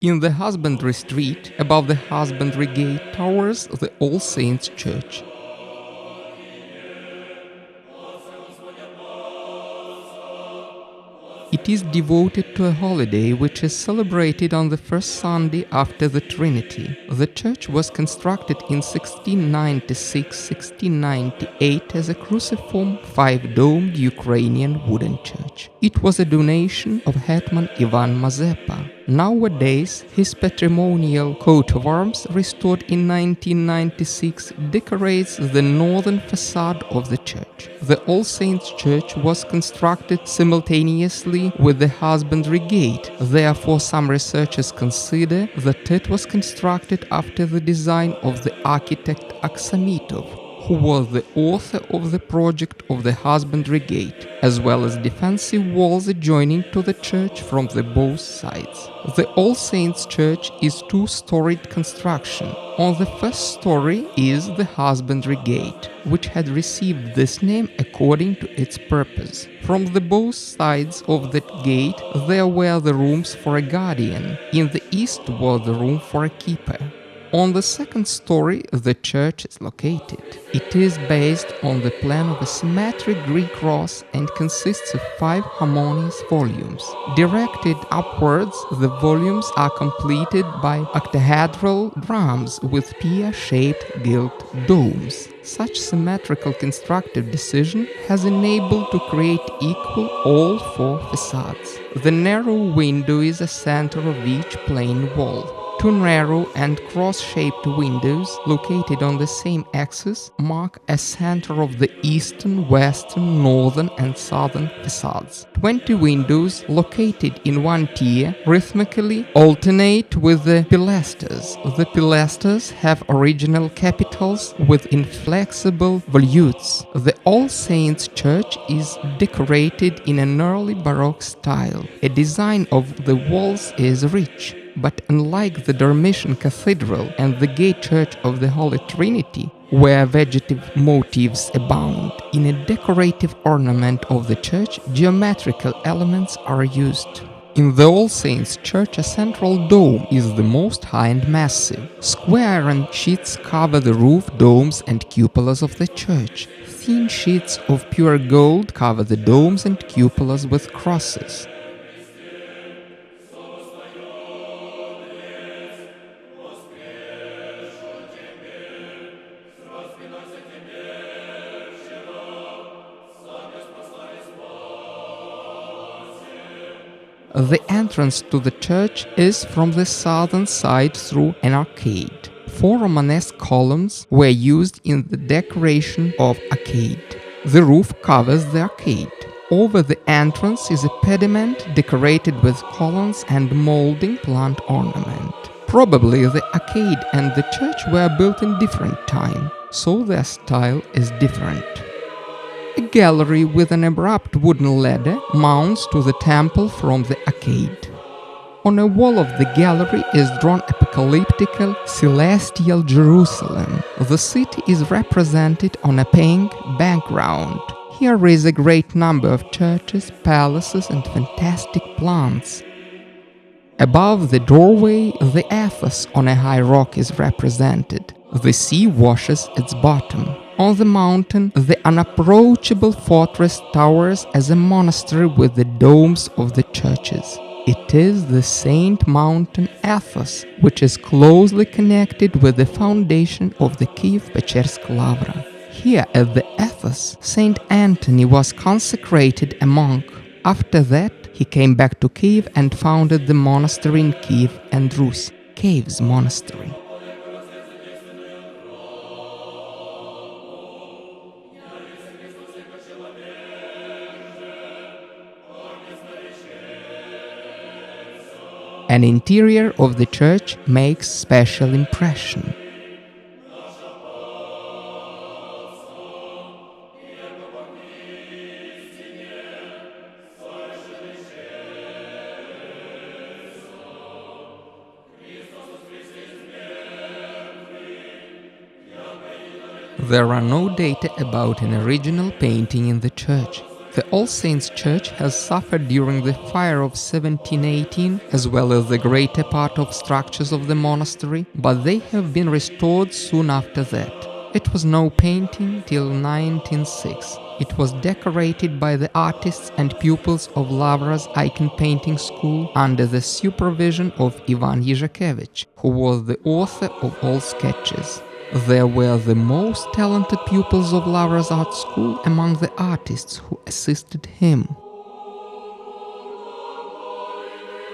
In the Husbandry Street, above the Husbandry Gate, towers the All Saints Church. It is devoted to a holiday which is celebrated on the first Sunday after the Trinity. The church was constructed in 1696-1698 as a cruciform, five-domed Ukrainian wooden church. It was a donation of Hetman Ivan Mazepa. Nowadays, his patrimonial coat of arms, restored in 1996, decorates the northern facade of the church. The All Saints Church was constructed simultaneously with the Husbandry Gate, therefore some researchers consider that it was constructed after the design of the architect Aksamitov, who was the author of the project of the Husbandry Gate, as well as defensive walls adjoining to the church from the both sides. The All Saints Church is two-storied construction. On the first story is the Husbandry Gate, which had received this name according to its purpose. From the both sides of that gate there were the rooms for a guardian. In the east was the room for a keeper. On the second story the church is located. It is based on the plan of a symmetric Greek cross and consists of 5 harmonious volumes. Directed upwards, the volumes are completed by octahedral drums with pear-shaped gilt domes. Such symmetrical constructive decision has enabled to create equal all 4 facades. The narrow window is the center of each plain wall. 2 narrow and cross-shaped windows, located on the same axis, mark a center of the eastern, western, northern and southern facades. 20 windows, located in one tier, rhythmically alternate with the pilasters. The pilasters have original capitals with inflexible volutes. The All Saints Church is decorated in an early Baroque style. A design of the walls is rich. But unlike the Dormition Cathedral and the Gay Church of the Holy Trinity, where vegetative motifs abound, in a decorative ornament of the church, geometrical elements are used. In the All Saints Church, a central dome is the most high and massive. Square and sheets cover the roof, domes and cupolas of the church. Thin sheets of pure gold cover the domes and cupolas with crosses. The entrance to the church is from the southern side through an arcade. 4 Romanesque columns were used in the decoration of arcade. The roof covers the arcade. Over the entrance is a pediment decorated with columns and molding plant ornament. Probably the arcade and the church were built in different time, so their style is different. A gallery with an abrupt wooden ladder mounts to the temple from the arcade. On a wall of the gallery is drawn apocalyptical celestial Jerusalem. The city is represented on a pink background. Here is a great number of churches, palaces and fantastic plants. Above the doorway, the Athos on a high rock is represented. The sea washes its bottom. On the mountain, the unapproachable fortress towers as a monastery with the domes of the churches. It is the Saint Mountain Athos, which is closely connected with the foundation of the Kyiv-Pechersk Lavra. Here at the Athos, Saint Anthony was consecrated a monk. After that, he came back to Kyiv and founded the monastery in Kyiv and Rus, Caves Monastery. An interior of the church makes special impression. There are no data about an original painting in the church. The All Saints Church has suffered during the fire of 1718, as well as the greater part of structures of the monastery, but they have been restored soon after that. It was no painting till 1906. It was decorated by the artists and pupils of Lavra's icon painting school under the supervision of Ivan Yezhakevich, who was the author of all sketches. There were the most talented pupils of Lavra's art school among the artists who assisted him.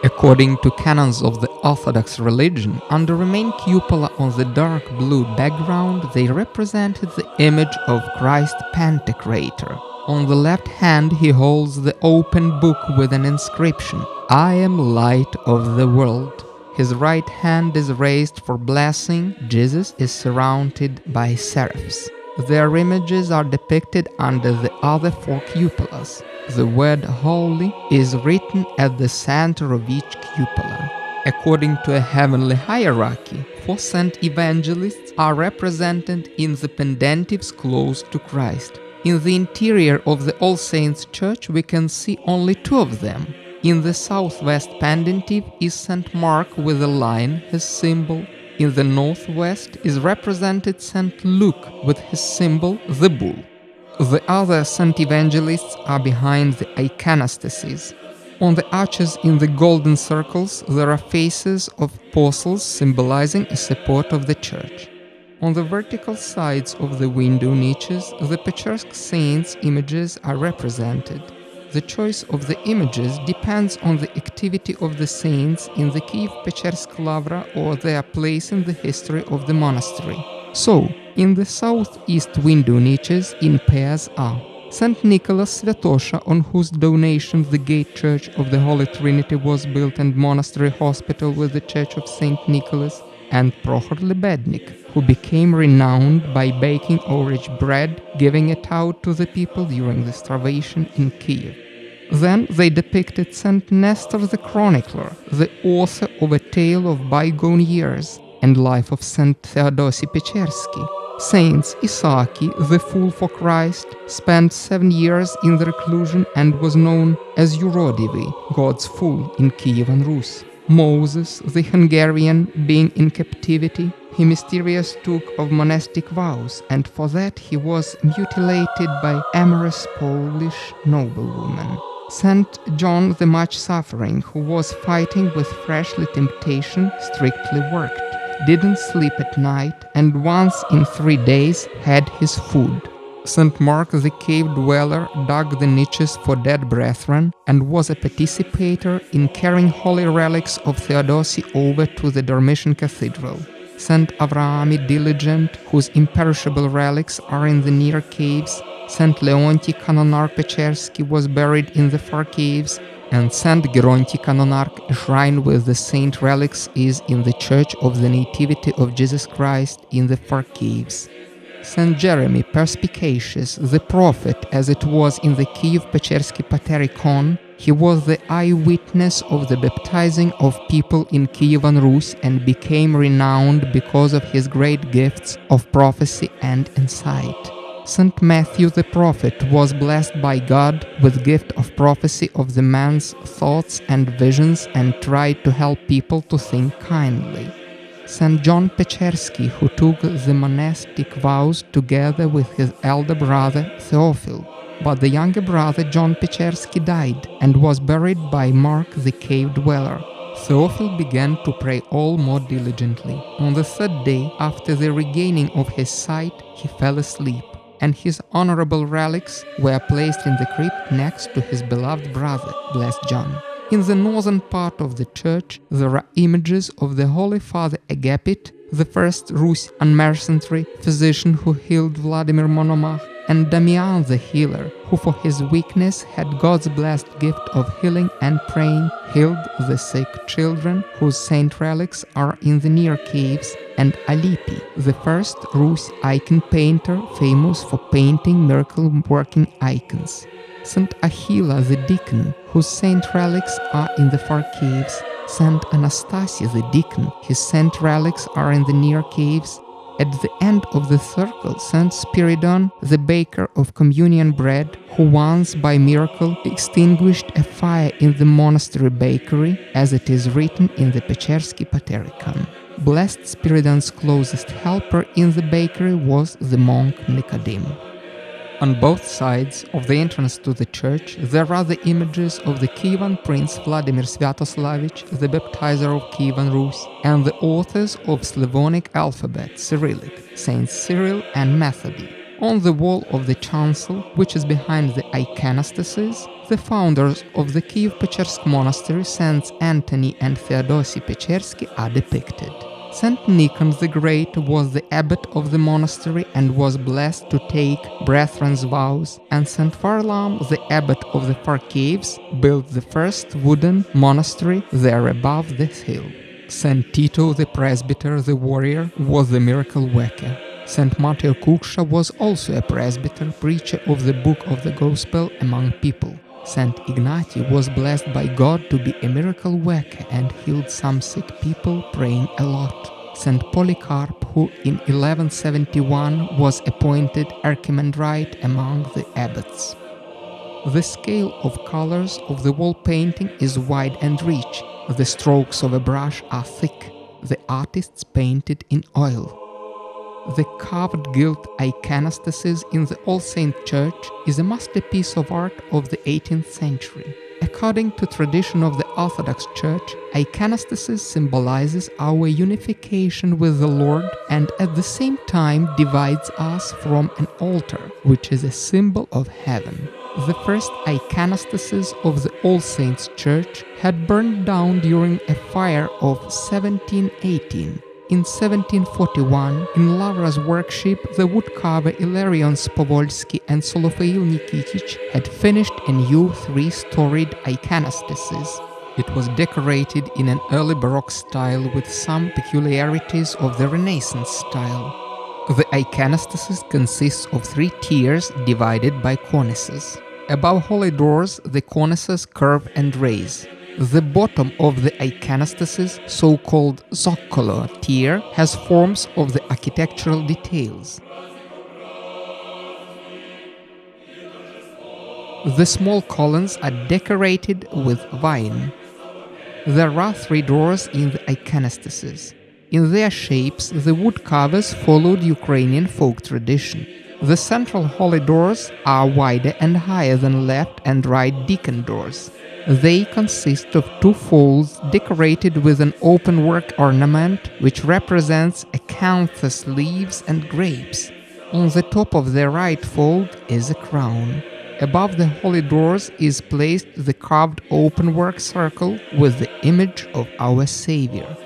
According to canons of the Orthodox religion, under a main cupola on the dark blue background they represented the image of Christ Pantocrator. On the left hand he holds the open book with an inscription, "I am light of the world." His right hand is raised for blessing. Jesus is surrounded by seraphs. Their images are depicted under the other four cupolas. The word holy is written at the center of each cupola. According to a heavenly hierarchy, 4 saint evangelists are represented in the pendentives close to Christ. In the interior of the All Saints Church we can see only 2 of them. In the southwest pendentive is St. Mark with a lion, his symbol. In the northwest is represented St. Luke with his symbol, the bull. The other Saint Evangelists are behind the iconostases. On the arches in the golden circles there are faces of apostles symbolizing a support of the Church. On the vertical sides of the window niches the Pechersk saints' images are represented. The choice of the images depends on the activity of the saints in the Kyiv-Pechersk Lavra or their place in the history of the monastery. So, in the southeast window niches in pairs are St. Nicholas Sviatosha, on whose donation the gate church of the Holy Trinity was built and monastery hospital with the Church of St. Nicholas, and Prokhor Lebednik, who became renowned by baking orange bread, giving it out to the people during the starvation in Kiev. Then they depicted St. Nestor the Chronicler, the author of a tale of bygone years, and life of St. Theodosi Pechersky. Saints Isaaki, the fool for Christ, spent 7 years in the reclusion and was known as Urodivi, God's fool, in Kiev and Rus. Moses, the Hungarian, being in captivity, he mysteriously took of monastic vows, and for that he was mutilated by amorous Polish noblewoman. St. John the much-suffering, who was fighting with fleshly temptation, strictly worked, didn't sleep at night, and once in 3 days had his food. St. Mark the cave-dweller dug the niches for dead brethren and was a participator in carrying holy relics of Theodosi over to the Dormition Cathedral. St. Avrami Diligent, whose imperishable relics are in the near caves, St. Leonti Canonarch Pechersky was buried in the far caves, and St. Geronti Canonarch, a shrine with the saint relics, is in the Church of the Nativity of Jesus Christ in the far caves. St. Jeremy Perspicacious, the prophet, as it was in the Kyiv-Pechersky Paterikon, he was the eyewitness of the baptizing of people in Kiev and Rus and became renowned because of his great gifts of prophecy and insight. St. Matthew the prophet was blessed by God with gift of prophecy of the man's thoughts and visions and tried to help people to think kindly. St. John Pechersky, who took the monastic vows together with his elder brother Theophil, but the younger brother John Pechersky died and was buried by Mark the cave-dweller. Theophil began to pray all more diligently. On the 3rd day after the regaining of his sight, he fell asleep, and his honorable relics were placed in the crypt next to his beloved brother, blessed John. In the northern part of the church there are images of the Holy Father Agapit, the first Rus unmercenary physician who healed Vladimir Monomach, and Damian the healer, who for his weakness had God's blessed gift of healing and praying, healed the sick children, whose saint relics are in the near caves, and Alipi, the first Rus icon painter famous for painting miracle-working icons. St. Achilla the deacon, whose saint relics are in the far caves, St. Anastasia the deacon, his saint relics are in the near caves, At the end of the circle, Saint Spiridon, the baker of communion bread, who once by miracle extinguished a fire in the monastery bakery, as it is written in the Pecherski Patericon. Blessed Spiridon's closest helper in the bakery was the monk Nicodim. On both sides of the entrance to the church there are the images of the Kievan Prince Vladimir Sviatoslavich, the baptizer of Kievan Rus, and the authors of Slavonic alphabet, Cyrillic, Saints Cyril and Methody. On the wall of the chancel, which is behind the icanostasis, the founders of the Kyiv-Pechersk monastery, Saints Anthony and Theodosy Pechersky, are depicted. Saint Nikon the Great was the abbot of the monastery and was blessed to take brethren's vows, and Saint Varlam, the abbot of the Far Caves, built the first wooden monastery there above this hill. Saint Tito the presbyter, the warrior, was the miracle worker. Saint Mateo Kuksha was also a presbyter, preacher of the book of the Gospel among people. Saint Ignatius was blessed by God to be a miracle worker and healed some sick people, praying a lot. Saint Polycarp, who in 1171 was appointed archimandrite among the abbots. The scale of colors of the wall painting is wide and rich. The strokes of a brush are thick. The artists painted in oil. The carved gilt iconostasis in the All Saints Church is a masterpiece of art of the 18th century. According to tradition of the Orthodox Church, iconostasis symbolizes our unification with the Lord and at the same time divides us from an altar, which is a symbol of heaven. The first iconostasis of the All Saints Church had burned down during a fire of 1718. In 1741, in Lavra's workshop, the woodcarver Ilarion Spovolsky and Solofail Nikitich had finished a new three-storied iconostasis. It was decorated in an early Baroque style with some peculiarities of the Renaissance style. The iconostasis consists of three tiers divided by cornices. Above holy doors, the cornices curve and raise. The bottom of the iconostasis, so-called zoccolo tier, has forms of the architectural details. The small columns are decorated with vine. There are three doors in the iconostasis. In their shapes, the woodcarvers followed Ukrainian folk tradition. The central holy doors are wider and higher than left and right deacon doors. They consist of two folds decorated with an openwork ornament which represents acanthus leaves and grapes. On the top of the right fold is a crown. Above the holy doors is placed the carved openwork circle with the image of our Savior.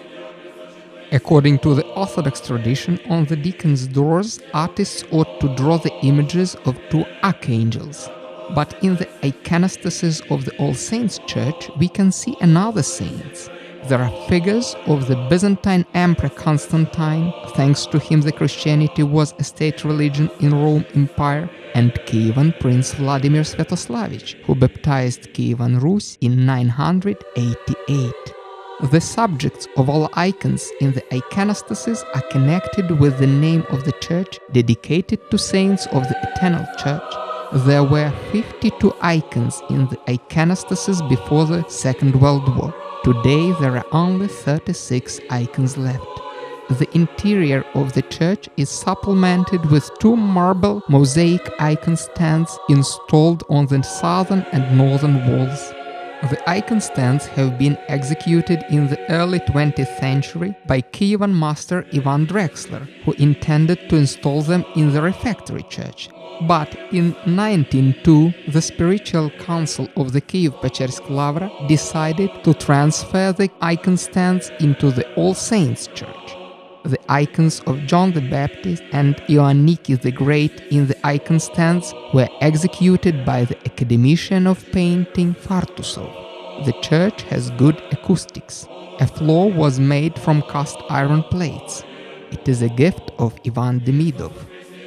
According to the Orthodox tradition, on the deacon's doors, artists ought to draw the images of two archangels. But in the iconostasis of the All Saints Church, we can see another saint. There are figures of the Byzantine Emperor Constantine, thanks to him the Christianity was a state religion in Rome Empire, and Kievan Prince Vladimir Sviatoslavich, who baptized Kievan Rus in 988. The subjects of all icons in the iconostasis are connected with the name of the church dedicated to saints of the Eternal Church. There were 52 icons in the iconostasis before the Second World War. Today there are only 36 icons left. The interior of the church is supplemented with two marble mosaic icon stands installed on the southern and northern walls. The icon stands have been executed in the early 20th century by Kievan master Ivan Drexler, who intended to install them in the refectory church. But in 1902, the spiritual council of the Kyiv-Pechersk Lavra decided to transfer the icon stands into the All Saints Church. The icons of John the Baptist and Ioanniki the Great in the icon stands were executed by the academician of painting Fartusov. The church has good acoustics. A floor was made from cast iron plates. It is a gift of Ivan Demidov.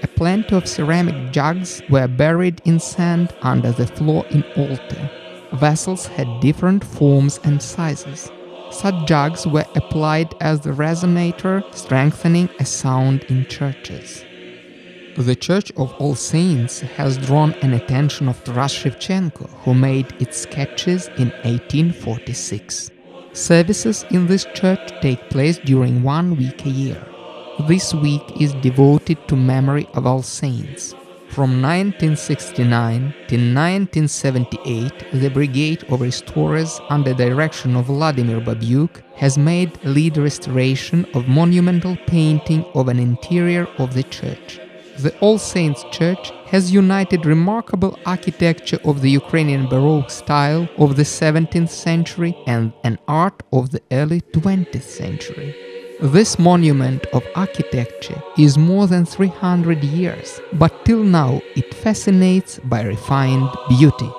A plenty of ceramic jugs were buried in sand under the floor in altar. Vessels had different forms and sizes. Such jugs were applied as the resonator, strengthening a sound in churches. The Church of All Saints has drawn an attention of Taras Shevchenko, who made its sketches in 1846. Services in this church take place during 1 week a year. This week is devoted to memory of all saints. From 1969 to 1978, the Brigade of Restorers, under direction of Vladimir Babyuk, has made lead restoration of monumental painting of an interior of the church. The All Saints Church has united remarkable architecture of the Ukrainian Baroque style of the 17th century and an art of the early 20th century. This monument of architecture is more than 300 years, but till now it fascinates by refined beauty.